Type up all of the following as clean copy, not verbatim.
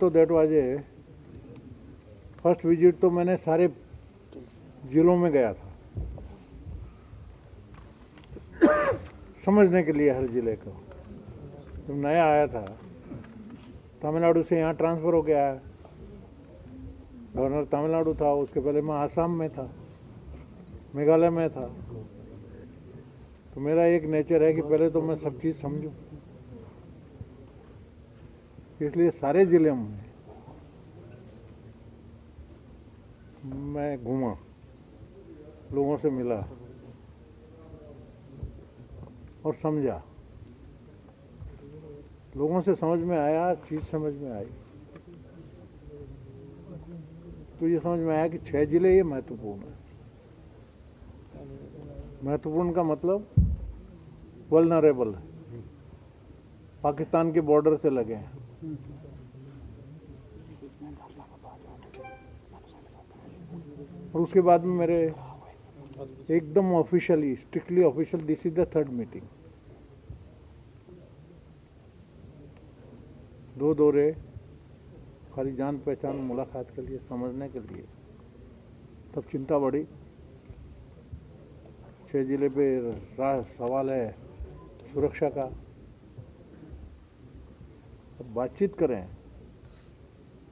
तो that was a first visit, तो मैंने सारे जिलों में गया था समझने के लिए हर जिले को। जब नया आया था, तमिलनाडु से यहाँ ट्रांसफ़र हो गया, गवर्नर तमिलनाडु था, उसके पहले मैं आसाम में था, मेघालय में था। तो मेरा एक नेचर है कि पहले तो मैं सब चीज़ समझूं, इसलिए सारे ज़िले में मैं घूमा, लोगों से मिला और समझा। लोगों से समझ में आया, चीज़ समझ में आई, तो ये समझ में आया कि 6 जिले ये महत्वपूर्ण है। महत्वपूर्ण का मतलब वल्नरेबल है, पाकिस्तान के बॉर्डर से लगे हैं। और उसके बाद में मेरे एकदम officially, strictly official, this is the 3rd meeting. 2 दौरे खाली जान पहचान मुलाकात के लिए, समझने के लिए। तब चिंता बढ़ी। 6 जिले पे सवाल है सुरक्षा का। अब बातचीत करें,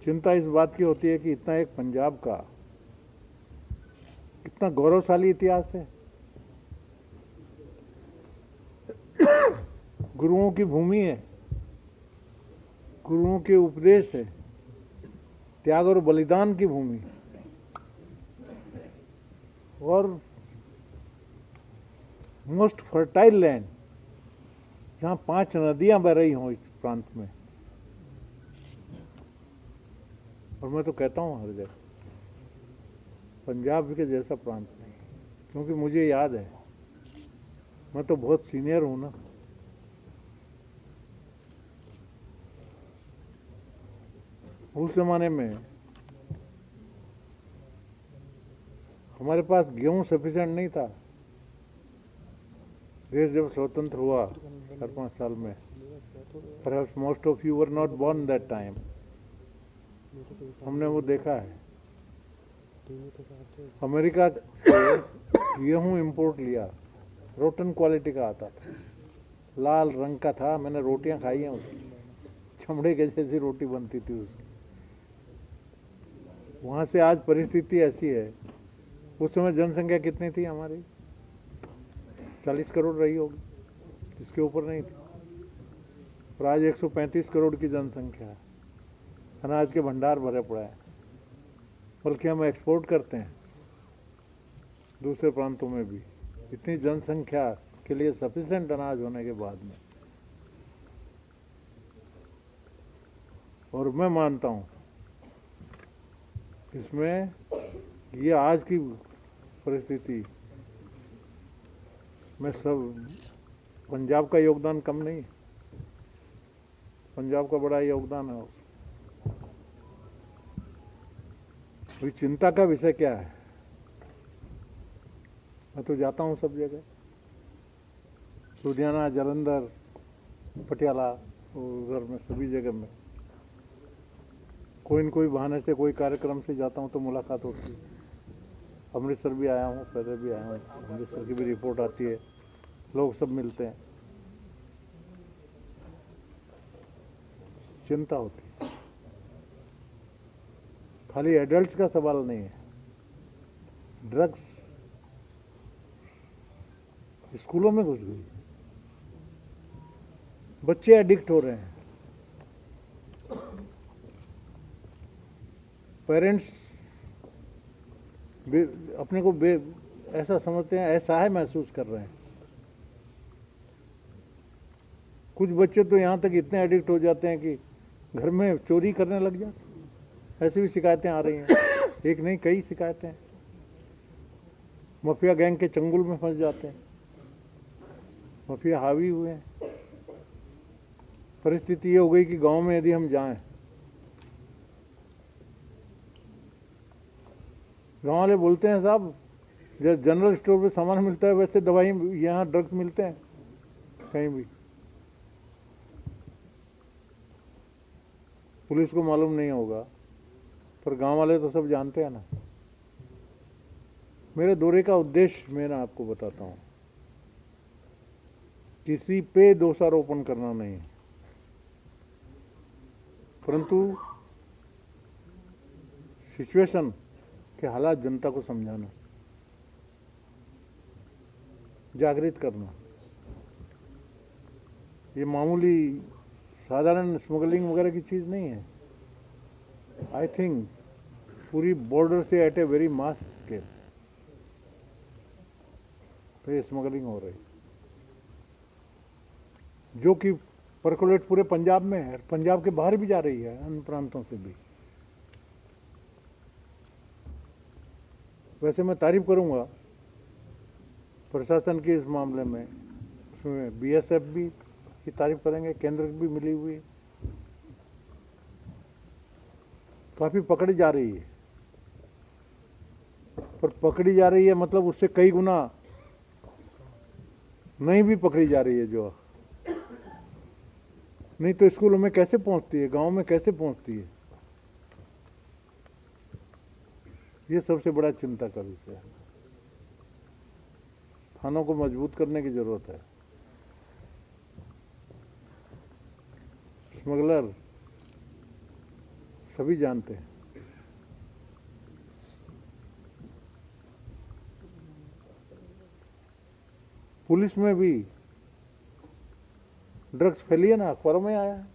चिंता इस बात की होती है कि इतना एक पंजाब का कितना गौरवशाली इतिहास है, गुरुओं की भूमि है, गुरुओं के उपदेश है, त्याग और बलिदान की भूमि, और मोस्ट फर्टाइल लैंड, जहाँ 5 नदियां बह रही हों इस प्रांत में। और मैं तो कहता हूँ हर जगह पंजाब के जैसा प्रांत नहीं, क्योंकि मुझे याद है, मैं तो बहुत सीनियर हूँ ना। उस जमाने में हमारे पास गेहूं सफिशिएंट नहीं था। देश जब स्वतंत्र हुआ 4-5 साल में, perhaps most of you were not born that time, हमने वो देखा है। अमेरिका से गेहूं इंपोर्ट लिया, रोटन क्वालिटी का आता था, लाल रंग का था। मैंने रोटियां खाई हैं उसकी, चमड़े के जैसी रोटी बनती थी उसकी। वहाँ से आज परिस्थिति ऐसी है। उस समय जनसंख्या कितनी थी हमारी? 40 करोड़ रही होगी, इसके ऊपर नहीं थी। और आज 135 करोड़ की जनसंख्या है। अनाज के भंडार भरे पड़े हैं, बल्कि हम एक्सपोर्ट करते हैं दूसरे प्रांतों में भी, इतनी जनसंख्या के लिए सफिशिएंट अनाज होने के बाद में। और मैं मानता हूँ इसमें ये आज की परिस्थिति में सब पंजाब का योगदान कम नहीं, पंजाब का बड़ा योगदान है। अभी चिंता का विषय क्या है? मैं तो जाता हूँ सब जगह, लुधियाना, जालंधर, पटियाला, उधर में सभी जगह में कोई न कोई बहाने से, कोई कार्यक्रम से जाता हूँ तो मुलाकात होती है। अमृतसर भी आया हूँ, पहले भी आया हूँ, अमृतसर की भी रिपोर्ट आती है, लोग सब मिलते हैं, चिंता होती है। खाली एडल्ट्स का सवाल नहीं है, ड्रग्स स्कूलों में घुस गई, बच्चे एडिक्ट हो रहे हैं, पेरेंट्स अपने को ऐसा समझते हैं, ऐसा है महसूस कर रहे हैं। कुछ बच्चे तो यहाँ तक इतने एडिक्ट हो जाते हैं कि घर में चोरी करने लग जाते। ऐसी भी शिकायतें आ रही हैं, एक नहीं कई शिकायतें। माफिया गैंग के चंगुल में फंस जाते हैं, माफिया हावी हुए हैं। परिस्थिति ये हो गई कि गांव में यदि हम जाएं, गाँव वाले बोलते हैं साहब जैसे जनरल स्टोर पे सामान मिलता है वैसे दवाई यहाँ ड्रग्स मिलते हैं कहीं भी। पुलिस को मालूम नहीं होगा, पर गांव वाले तो सब जानते हैं ना। मेरे दौरे का उद्देश्य मैं ना आपको बताता हूँ, किसी पे दोषारोपण करना नहीं है, परंतु सिचुएशन के हालात जनता को समझाना, जागृत करना। ये मामूली साधारण स्मगलिंग वगैरह की चीज़ नहीं है। आई थिंक पूरी बॉर्डर से at a very mass scale ये स्मगलिंग हो रही, जो कि परकोलेट पूरे पंजाब में है, पंजाब के बाहर भी जा रही है, अन्य प्रांतों से भी। वैसे मैं तारीफ करूंगा प्रशासन की इस मामले में, उसमें बीएसएफ भी की तारीफ करेंगे, केंद्र की भी मिली हुई, काफी पकड़ी जा रही है। पर पकड़ी जा रही है मतलब उससे कई गुना नहीं भी पकड़ी जा रही है, जो नहीं तो स्कूलों में कैसे पहुंचती है, गांव में कैसे पहुंचती है। ये सबसे बड़ा चिंता का विषय है। थानों को मजबूत करने की जरूरत है। स्मगलर सभी जानते हैं। पुलिस में भी ड्रग्स फैली है ना, अखबारों में आया है।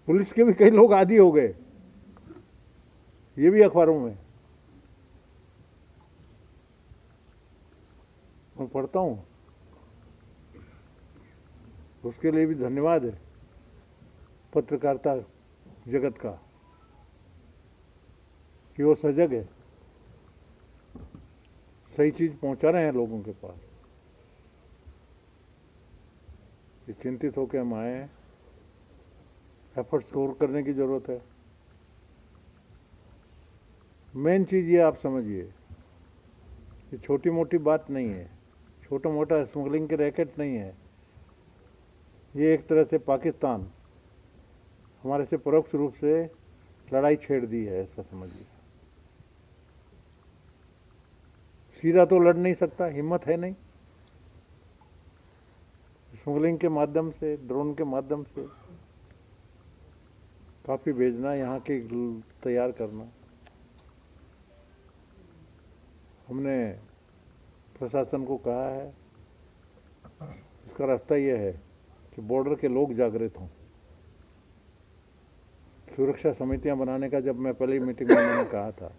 पुलिस के भी कई लोग आदी हो गए, ये भी अखबारों में मैं पढ़ता हूं। उसके लिए भी धन्यवाद है पत्रकारिता जगत का कि वो सजग है, सही चीज पहुंचा रहे हैं लोगों के पास। ये चिंतित होकर हम आए हैं, एफर्ट्स और करने की जरूरत है। मेन चीज ये आप समझिए, ये छोटी मोटी बात नहीं है, छोटा मोटा स्मगलिंग के रैकेट नहीं है। ये एक तरह से पाकिस्तान हमारे से परोक्ष रूप से लड़ाई छेड़ दी है, ऐसा समझिए। सीधा तो लड़ नहीं सकता, हिम्मत है नहीं। स्मगलिंग के माध्यम से, ड्रोन के माध्यम से काफी भेजना, यहाँ के तैयार करना। हमने प्रशासन को कहा है, इसका रास्ता यह है कि बॉर्डर के लोग जागृत हों। सुरक्षा समितियां बनाने का जब मैं पहली मीटिंग में मैंने कहा था,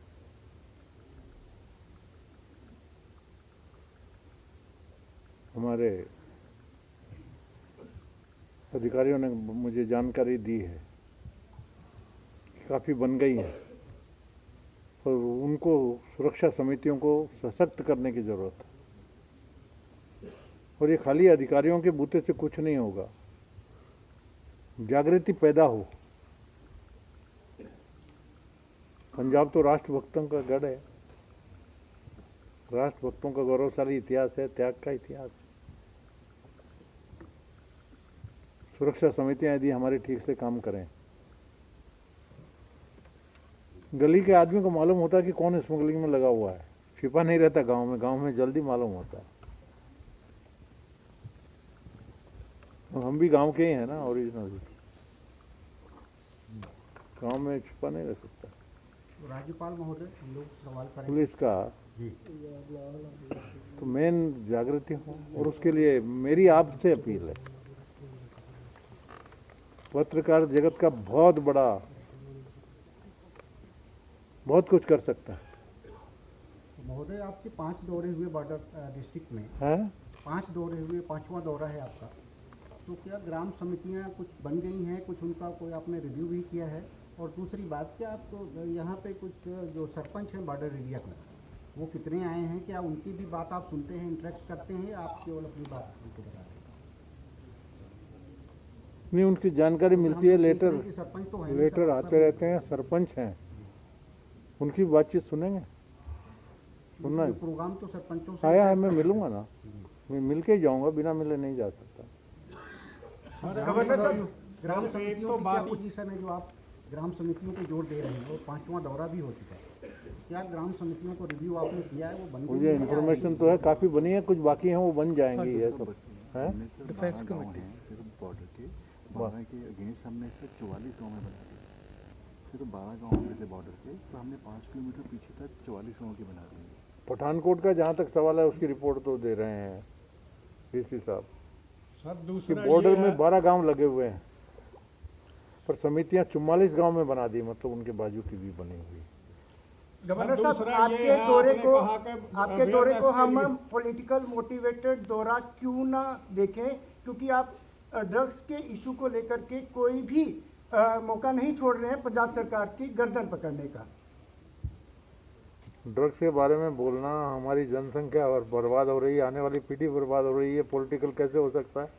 हमारे अधिकारियों ने मुझे जानकारी दी है कि काफ़ी बन गई हैं, पर उनको सुरक्षा समितियों को सशक्त करने की ज़रूरत है। और ये खाली अधिकारियों के बूते से कुछ नहीं होगा, जागृति पैदा हो। पंजाब तो राष्ट्रभक्तों का गढ़ है, राष्ट्रभक्तों का गौरवशाली इतिहास है, त्याग का इतिहास है। सुरक्षा समितियां यदि हमारे ठीक से काम करें, गली के आदमी को मालूम होता है कि कौन स्मगलिंग में लगा हुआ है, छिपा नहीं रहता गांव में जल्दी मालूम होता है। हम भी गांव के ही हैं ना, ओरिजिनल। गांव में छिपा नहीं रह सकता। राज्यपाल महोदय, हम लोग सवाल करेंगे पुलिस का तो मेन जागृति हो, और उसके लिए मेरी आपसे अपील है, पत्रकार जगत का बहुत कुछ कर सकता है। महोदय, आपके 5 दौरे हुए बॉर्डर डिस्ट्रिक्ट में है, 5 दौरे हुए, 5वां दौरा है आपका। तो क्या ग्राम समितियां कुछ बन गई हैं, कुछ उनका कोई आपने रिव्यू भी किया है? और दूसरी बात, क्या आपको यहाँ पे कुछ जो सरपंच हैं बॉर्डर एरिया का, वो कितने आए हैं? क्या उनकी भी बात आप सुनते हैं, इंटरेक्ट करते हैं, या आप केवल अपनी बात उनको बता रहे हैं? नहीं, उनकी जानकारी मिलती है, सरपंच तो है, लेटर आते रहते हैं, सरपंच हैं, उनकी बातचीत सुनेंगे। सुनना प्रोग्राम तो सरपंचों से आया है, मैं मिलूंगा ना, मैं मिल के ही जाऊँगा, बिना मिले नहीं जा सकता। गवर्नर साहब, ग्राम समितियों की क्या पोजीशन है? जो आप ग्राम समितियों को जोर दे रहे हैं, वो 5वां दौरा भी हो चुका है, क्या ग्राम समितियों को रिव्यू आपने किया है? वो बन गई मुझे है? इन्फॉर्मेशन तो है, काफ़ी बनी है, कुछ बाकी हैं वो बन जाएंगी। ये सब है डिफेंस कमेटी सिर्फ बॉर्डर के 12 के अगेंस्ट हमने सिर्फ 44 गाँव में बना दिए, सिर्फ 12 गाँव में से बॉर्डर के, तो हमने 5 किलोमीटर पीछे तक 44 गाँव की बना दी। पठानकोट का जहाँ तक सवाल है उसकी रिपोर्ट तो दे रहे हैं डीसी साहब सर कि दूसरा बॉर्डर ये है, में 12 गांव लगे हुए हैं, पर समितियां 44 गांव में बना दी, मतलब उनके बाजू की भी बनी हुई। गवर्नर सर, साहब, दूसरा आपके ये है, दौरे आपने को कहा कि आपके दौरे को awareness के हम लिए- पॉलिटिकल मोटिवेटेड दौरा क्यों ना देखें, क्योंकि आप ड्रग्स के इशू को लेकर के कोई भी मौका नहीं छोड़ रहे हैं पंजाब सरकार की गर्दन पकड़ने का। ड्रग्स के बारे में बोलना, हमारी जनसंख्या और बर्बाद हो रही है, आने वाली पीढ़ी बर्बाद हो रही है, पॉलिटिकल कैसे हो सकता है?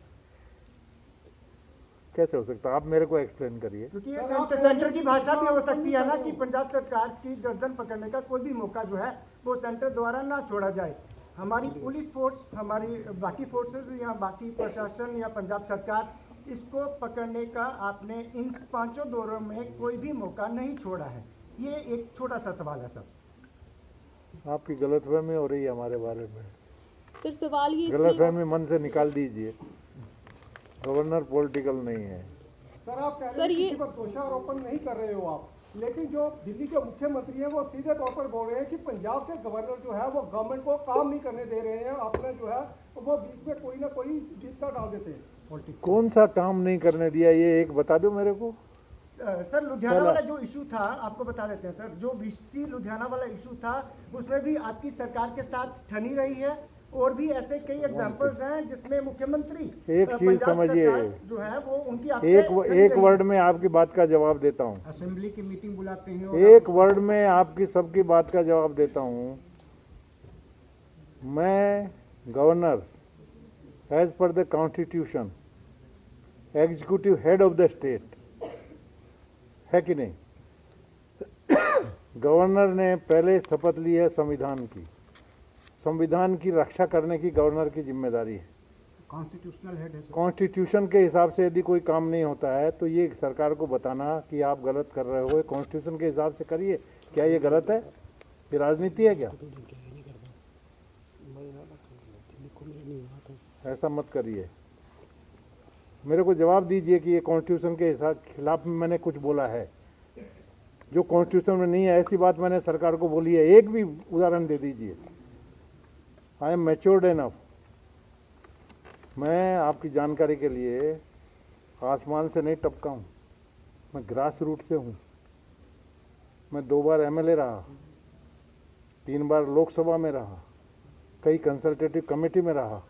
कैसे हो सकता है? आप मेरे को एक्सप्लेन करिए। क्योंकि ये सेंटर की भाषा भी हो सकती है ना कि पंजाब सरकार की गर्दन पकड़ने का कोई भी मौका जो है वो सेंटर द्वारा ना छोड़ा जाए। हमारी पुलिस फोर्स, हमारी बाकी फोर्सेस या बाकी प्रशासन या पंजाब सरकार, इसको पकड़ने का आपने इन 5 दौरों में कोई भी मौका नहीं छोड़ा है। ये एक छोटा सा सवाल है सर। आपकी गलतफहमी हो रही है हमारे बारे में। सर सवाल ये इसलिए गलतफहमी मन से निकाल दीजिए। गवर्नर पॉलिटिकल नहीं है। सर, आप कह सर, रहे हैं ये- किसी पर दोषारोपण नहीं कर रहे हो आप, लेकिन जो दिल्ली के मुख्यमंत्री हैं वो सीधे तौर पर बोल रहे हैं कि पंजाब के गवर्नर जो है वो गवर्नमेंट को काम नहीं करने दे रहे हैं, अपने जो है वो बीच में कोई ना कोई जीतना डाल देते हैं। कौन सा काम नहीं करने दिया, ये एक बता दो मेरे को। सर, लुधियाना वाला जो इशू था, आपको बता देते हैं सर, जो वीसी लुधियाना वाला इशू था उसमें भी आपकी सरकार के साथ ठनी रही है, और भी ऐसे कई एग्जांपल्स हैं जिसमें मुख्यमंत्री एक चीज पंजाब समझिए, सरकार जो है वो उनकी आपसे एक ठनी एक रही है। वर्ड में आपकी बात का जवाब देता हूँ। असेंबली की मीटिंग बुलाते हैं और एक वर्ड में आपकी सबकी बात का जवाब देता हूँ। मैं governor as per the constitution executive head of the state है कि नहीं? गवर्नर ने पहले शपथ ली है संविधान की। संविधान की रक्षा करने की गवर्नर की जिम्मेदारी है। कॉन्स्टिट्यूशनल हेड है सर। कॉन्स्टिट्यूशन के हिसाब से यदि कोई काम नहीं होता है तो ये सरकार को बताना कि आप गलत कर रहे हो, कॉन्स्टिट्यूशन के हिसाब से करिए। क्या ये गलत है? ये राजनीति है क्या? ऐसा मत करिए। मेरे को जवाब दीजिए कि ये कॉन्स्टिट्यूशन के हिसाब खिलाफ में मैंने कुछ बोला है जो कॉन्स्टिट्यूशन में नहीं है। ऐसी बात मैंने सरकार को बोली है, एक भी उदाहरण दे दीजिए। I am matured enough. मैं आपकी जानकारी के लिए आसमान से नहीं टपका हूँ, मैं ग्रास रूट से हूँ। मैं 2 बार एमएलए रहा, 3 बार लोकसभा में रहा, कई कंसल्टेटिव कमेटी में रहा,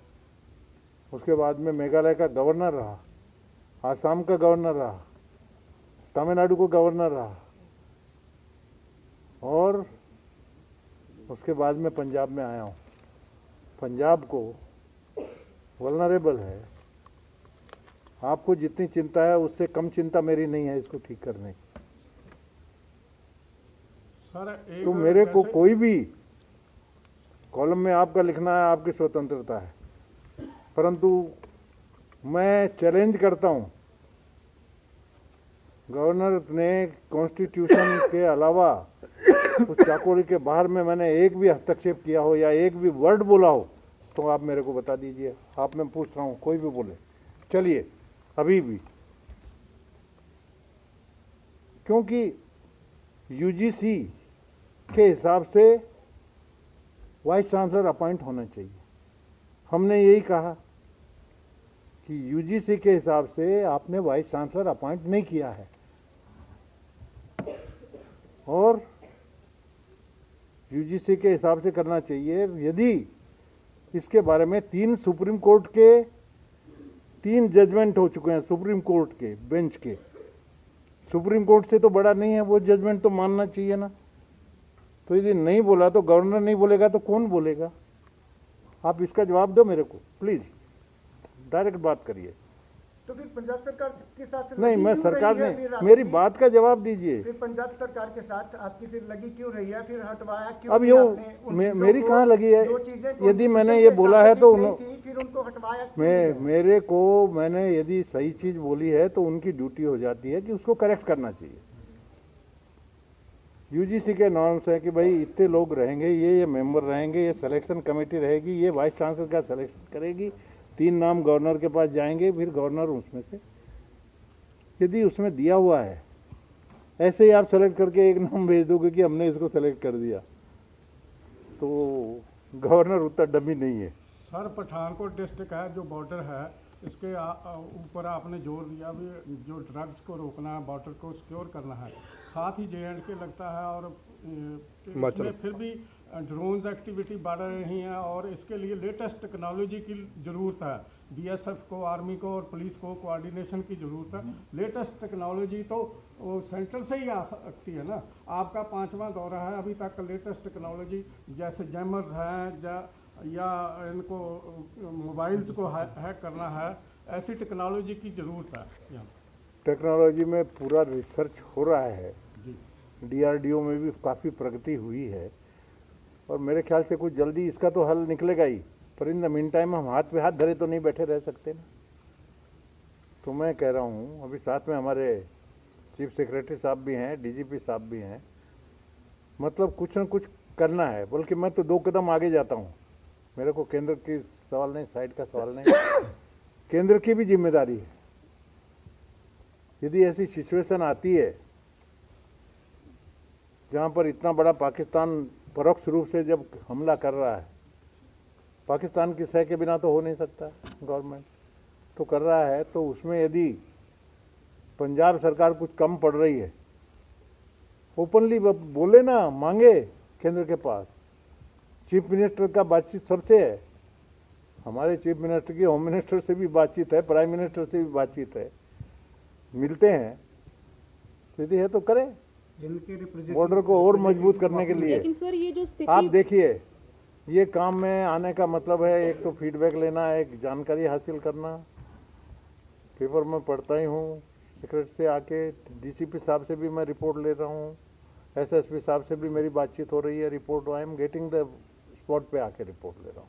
उसके बाद में मेघालय का गवर्नर रहा, आसाम का गवर्नर रहा, तमिलनाडु को गवर्नर रहा, और उसके बाद में पंजाब में आया हूँ। पंजाब को वल्नरेबल है। आपको जितनी चिंता है उससे कम चिंता मेरी नहीं है इसको ठीक करने की। सर एक तो मेरे को वैसे- कोई भी कॉलम में आपका लिखना है, आपकी स्वतंत्रता है, परंतु मैं चैलेंज करता हूं, गवर्नर ने कॉन्स्टिट्यूशन के अलावा उस चाकोरी के बाहर में मैंने एक भी हस्तक्षेप किया हो या एक भी वर्ड बोला हो तो आप मेरे को बता दीजिए। आप मैं पूछ रहा हूं, कोई भी बोले चलिए अभी भी, क्योंकि यूजीसी के हिसाब से वाइस चांसलर अपॉइंट होना चाहिए। हमने यही कहा कि यूजीसी के हिसाब से आपने वाइस चांसलर अपॉइंट नहीं किया है, और यूजीसी के हिसाब से करना चाहिए। यदि इसके बारे में 3 सुप्रीम कोर्ट के 3 जजमेंट हो चुके हैं, सुप्रीम कोर्ट के बेंच के, सुप्रीम कोर्ट से तो बड़ा नहीं है वो जजमेंट, तो मानना चाहिए ना। तो यदि नहीं बोला तो गवर्नर नहीं बोलेगा तो कौन बोलेगा? आप इसका जवाब दो मेरे को प्लीज़, डायरेक्ट बात करिए। तो फिर पंजाब सरकार के साथ नहीं, लगी मैं क्यों सरकार रही है? ने, फिर मेरी आपकी- बात का जवाब दीजिए। फिर पंजाब सरकार के साथ आपकी फिर लगी क्यों रही है, फिर हटवाया क्यों अब नहीं ये आपने उन चीज़ों मेरी को? कहाँ लगी है? जो चीजें यदि मैंने constitution ये के बोला है हिसाब से तो ठीक नहीं उन्हों- थी, फिर उनको हटवाया क्यों नहीं है? मेरे को, मैंने यदि सही चीज बोली है तो उनकी ड्यूटी हो जाती है कि उसको करेक्ट करना चाहिए। यूजीसी के नॉर्म्स है कि भाई इतने लोग रहेंगे, ये मेंबर रहेंगे, ये सिलेक्शन कमेटी रहेगी, ये वाइस चांसलर का सिलेक्शन करेगी, 3 नाम गवर्नर के पास जाएंगे, फिर गवर्नर उसमें से यदि उसमें दिया हुआ है, ऐसे ही आप सेलेक्ट करके एक नाम भेज दोगे कि हमने इसको सेलेक्ट कर दिया, तो गवर्नर उतना डमी नहीं है। सर पठानकोट डिस्ट्रिक्ट है जो बॉर्डर है, इसके ऊपर आपने जोर दिया भी जो ड्रग्स को रोकना है, बॉर्डर को सिक्योर करना है, साथ ही JNK लगता है और इसमें फिर भी ड्रोन्स एक्टिविटी बढ़ रही हैं और इसके लिए लेटेस्ट टेक्नोलॉजी की ज़रूरत है। BSF को, आर्मी को और पुलिस को कोऑर्डिनेशन की ज़रूरत है। लेटेस्ट टेक्नोलॉजी तो वो सेंटर से ही आ सकती है ना। आपका 5वां दौरा है, अभी तक लेटेस्ट टेक्नोलॉजी जैसे जैमर्स हैं या इनको मोबाइल्स को हैक करना है, ऐसी टेक्नोलॉजी की ज़रूरत है यहाँ। टेक्नोलॉजी में पूरा रिसर्च हो रहा है, जी DRDO में भी काफ़ी प्रगति हुई है और मेरे ख्याल से कुछ जल्दी इसका तो हल निकलेगा ही, पर इन द मीन टाइम हम हाथ पे हाथ धरे तो नहीं बैठे रह सकते ना। तो मैं कह रहा हूँ, अभी साथ में हमारे चीफ सेक्रेटरी साहब भी हैं, DGP साहब भी हैं, मतलब कुछ न कुछ करना है। बल्कि मैं तो 2 कदम आगे जाता हूँ, मेरे को केंद्र की सवाल नहीं, साइड का सवाल नहीं, केंद्र की भी जिम्मेदारी है। यदि ऐसी सिचुएशन आती है जहाँ पर इतना बड़ा पाकिस्तान परोक्ष रूप से जब हमला कर रहा है, पाकिस्तान की सह के बिना तो हो नहीं सकता, गवर्नमेंट तो कर रहा है, तो उसमें यदि पंजाब सरकार कुछ कम पड़ रही है, ओपनली बोले ना, मांगे केंद्र के पास। चीफ मिनिस्टर का बातचीत सबसे है, हमारे चीफ मिनिस्टर की होम मिनिस्टर से भी बातचीत है, प्राइम मिनिस्टर से भी बातचीत है, मिलते हैं, यदि है तो करें बॉर्डर को और मजबूत करने के लिए। लेकिन सर ये जो स्थिति आप देखिए, ये काम में आने का मतलब है एक तो फीडबैक लेना, एक जानकारी हासिल करना। पेपर में पढ़ता ही हूँ, सेक्रेटरी से आके DCP साहब से भी मैं रिपोर्ट ले रहा हूँ, SSP साहब से भी मेरी बातचीत हो रही है, report I am getting the spot पे आके रिपोर्ट ले रहा हूँ।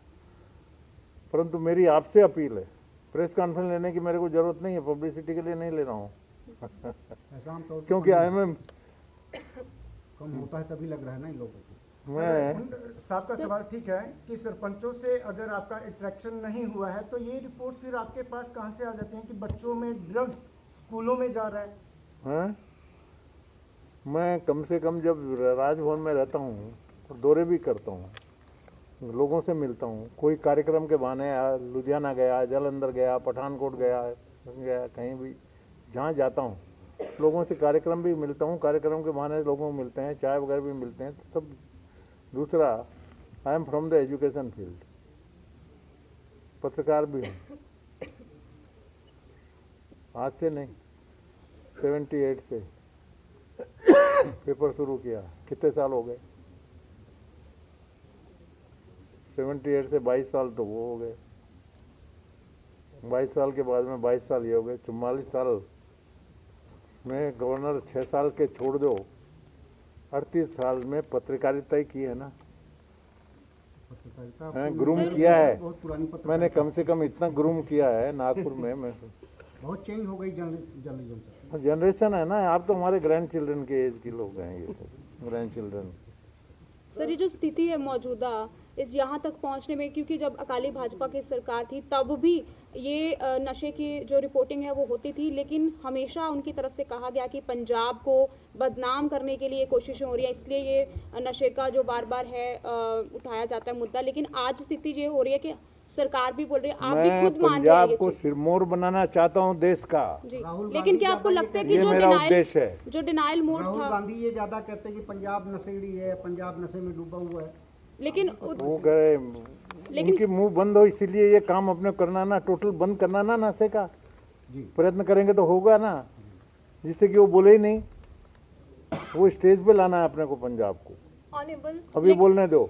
परंतु मेरी आपसे अपील है, प्रेस कॉन्फ्रेंस लेने की मेरे को ज़रूरत नहीं है, पब्लिसिटी के लिए नहीं ले रहा हूँ ऐसा आमतौर पर क्योंकि IMM कम होता है तभी लग रहा है ना इन लोगों को। मैं साहब का सवाल ठीक है कि सरपंचों से अगर आपका इंटरेक्शन नहीं हुआ है तो ये रिपोर्ट फिर आपके पास कहाँ से आ जाती हैं कि बच्चों में ड्रग्स स्कूलों में जा रहा है? हैं? मैं कम से कम जब राजभवन में रहता हूँ तो दौरे भी करता हूँ, लोगों से मिलता हूँ, कोई कार्यक्रम के बहाने लुधियाना गया, जालंधर गया, पठानकोट गया कहीं भी जहाँ जाता हूँ लोगों से कार्यक्रम भी मिलता हूँ, कार्यक्रम के बहाने लोगों को मिलते हैं, चाय वगैरह भी मिलते हैं, तो सब। दूसरा, I am from the education field, पत्रकार भी हूँ, आज से नहीं 78 से पेपर शुरू किया, कितने साल हो गए? 78 से 22 साल तो वो हो गए, 22 साल के बाद में 22 साल ये हो गए, 44 साल में गवर्नर 6 साल के छोड़ दो, 38 साल में पत्रकारिता ही की है ना, पत्रकारिता ग्रूम किया है बहुत पुरानी पत्रकारिता, मैंने, कम से कम इतना ग्रूम किया है नागपुर में। मैं बहुत चेंज हो गई जर्नलिज्म से। जनरेशन है ना, आप तो हमारे ग्रैंड चिल्ड्रन के एज के लोग हैं, ये ग्रैंड चिल्ड्रन। सर ये जो स्थिति है मौजूदा इस यहाँ तक पहुँचने में, क्योंकि जब अकाली भाजपा की सरकार थी तब भी ये नशे की जो रिपोर्टिंग है वो होती थी, लेकिन हमेशा उनकी तरफ से कहा गया कि पंजाब को बदनाम करने के लिए कोशिशें हो रही हैं, इसलिए ये नशे का जो बार बार है उठाया जाता है मुद्दा। लेकिन आज स्थिति ये हो रही है कि सरकार भी बोल रही है, आप भी मैं खुद मान रहे हैं पंजाब ये को चीज़। सिरमौर बनाना चाहता हूँ देश का, जी, राहुल लेकिन गांधी क्या आपको ज्यादा लगता है कि ये मेरा उद्देश्य है। जो डिनाइल मोड राहुल था, गांधी ये ज्यादा कहते हैं कि पंजाब नशेड़ी है, पंजाब नशे में डूबा हुआ है। लेकिन वो गए, उनकी मुंह बंद हो, इसीलिए ये काम अपने करना ना, टोटल बंद करना ना नशे का जी प्रयत्न करेंगे तो होगा ना, जिससे कि वो बोले ही नहीं, वो स्टेज पे लाना है अपने को पंजाब को। ऑनेबल अभी बोलने दो,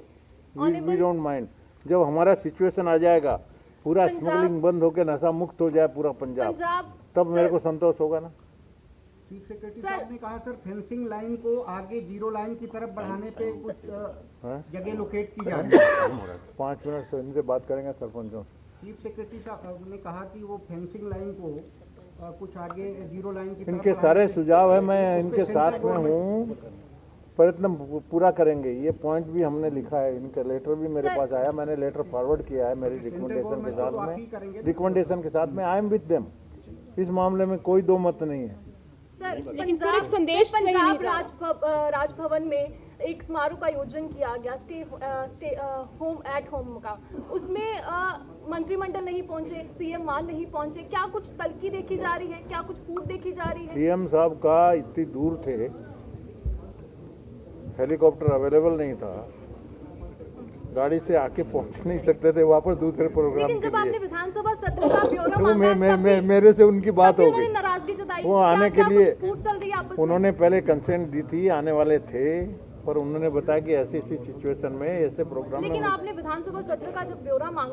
वी डोंट माइंड। जब हमारा सिचुएशन आ जाएगा पूरा पंजाब- स्मगलिंग बंद होकर नशा मुक्त हो जाए पूरा पंजाब, पंजाब तब मेरे सर- को संतोष होगा ना। चीफ सेक्रेटरी सर- साहब ने कहा सर फेंसिंग लाइन को आगे जीरो लाइन की तरफ बढ़ाने पे कुछ हाँ? जगह लोकेट की जा रही है। 5 मिनट से इनसे बात करेंगे सरपंचों से। चीफ सेक्रेटरी साहब ने कहा कि वो फेंसिंग लाइन को कुछ आगे जीरो लाइन की तरफ इनके बढ़ाने सारे पे- सुझाव है, मैं उस पे इनके सेंट्रल साथ में गवर्नमेंट- हूँ, प्रयत्न पूरा करेंगे। ये पॉइंट भी हमने लिखा है, इनका लेटर भी मेरे सर- पास आया, मैंने लेटर फॉरवर्ड किया है मेरी रिकमेंडेशन के गवर्नमेंट को तो साथ आप ही में। करेंगे ना? रिकमेंडेशन के साथ में आई एम विद देम, इस मामले में कोई दो मत नहीं है। सर लेकिन सर, एक संदेश सही नहीं पंजाब था। राजभवन में एक समारोह का आयोजन किया गया स्टे होम एट होम का, उसमें मंत्रिमंडल नहीं पहुंचे, सीएम वहां नहीं पहुंचे, क्या कुछ तलखी देखी जा रही है, क्या कुछ फूट देखी जा रही है? सीएम साहब का इतनी दूर थे, हेलीकॉप्टर अवेलेबल नहीं था, गाड़ी से आके पहुंच नहीं सकते थे वापस दूसरे प्रोग्राम लेकिन के जब आपने लिए। विधानसभा सत्र का ब्यौरा तो मांगा, मेरे से उनकी बात हो उन्होंने गई। नाराजगी जताई, वो आने क्या- के क्या लिए कुछ फूट चल रही है आपस में? उन्होंने पहले कंसेंट दी थी, आने वाले थे, पर उन्होंने बताया कि ऐसी ऐसी सिचुएशन में ऐसे प्रोग्राम में लेकिन आपने विधानसभा सत्र का जब ब्यौरा मांगा